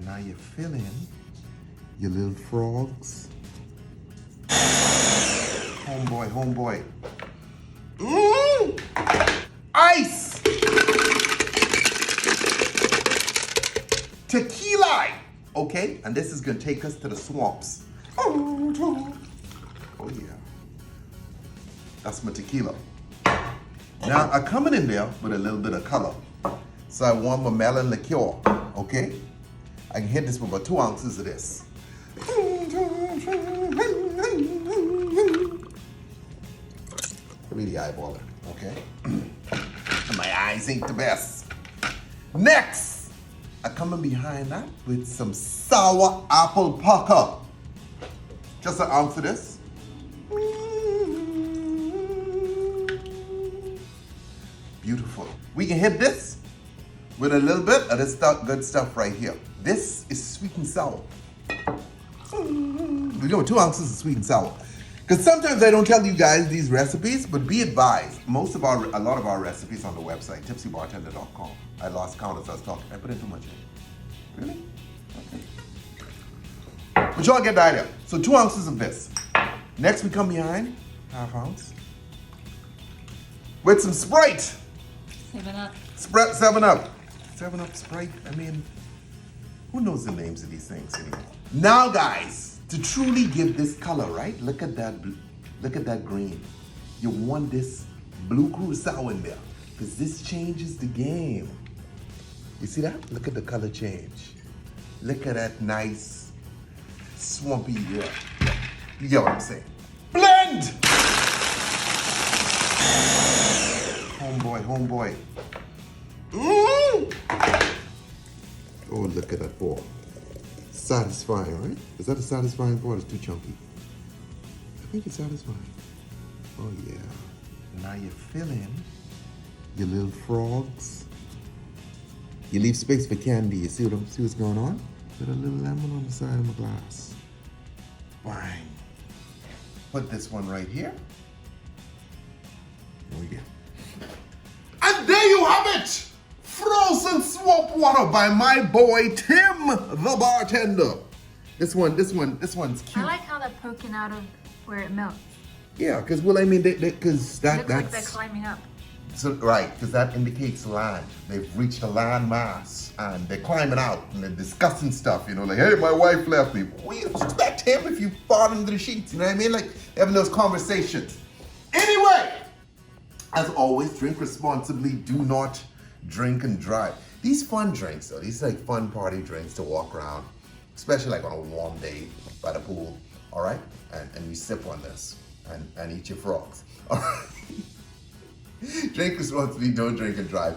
Now you fill in your little frogs. Homeboy, homeboy. Ice! Tequila! Okay, and this is gonna take us to the swamps. Oh yeah. That's my tequila. Now I'm coming in there with a little bit of color. So I want my melon liqueur, okay? I can hit this with about 2 ounces of this. Really eyeball it, okay? My eyes ain't the best. Next, I come in behind that with some sour apple pucker. Just an ounce of this. Beautiful. We can hit this with a little bit of this good stuff right here. This is sweet and sour. We're doing 2 ounces of sweet and sour. Because sometimes I don't tell you guys these recipes, but be advised, a lot of our recipes on the website, tipsybartender.com. I lost count as I was talking. I put in too much in. Really? Okay. But y'all get the idea. So 2 ounces of this. Next we come behind, 1/2 ounce, with some Sprite. 7-Up. 7-Up. 7-Up, Sprite. I mean, who knows the names of these things anymore? Now, guys, to truly give this color, right? Look at that. Look at that green. You want this blue curacao in there because this changes the game. You see that? Look at the color change. Look at that nice swampy. Yeah. You get what I'm saying? Blend. Homeboy, homeboy. Oh, look at that ball. Satisfying, right? Is that a satisfying ball? It's too chunky. I think it's satisfying. Oh, yeah. Now you fill in your little frogs. You leave space for candy. You see what's going on? Put a little lemon on the side of my glass. Bang. Put this one right here. There we go. And there you have it! Frozen swamp water by my boy Tim, the bartender. This one's cute. I like how they're poking out of where it melts. Yeah, because because It looks like they're climbing up. So, right, because that indicates land. They've reached a land mass and they're climbing out and they're discussing stuff, like, hey, my wife left me. We expect him if you fall under the sheets, you know what I mean? Like, having those conversations. Anyway, as always, drink responsibly. Do not drink and drive. These fun drinks, though, these are like fun party drinks to walk around, especially like on a warm day by the pool, all right? And you sip on this and eat your frogs, all right? Drink responsibly, don't drink and drive.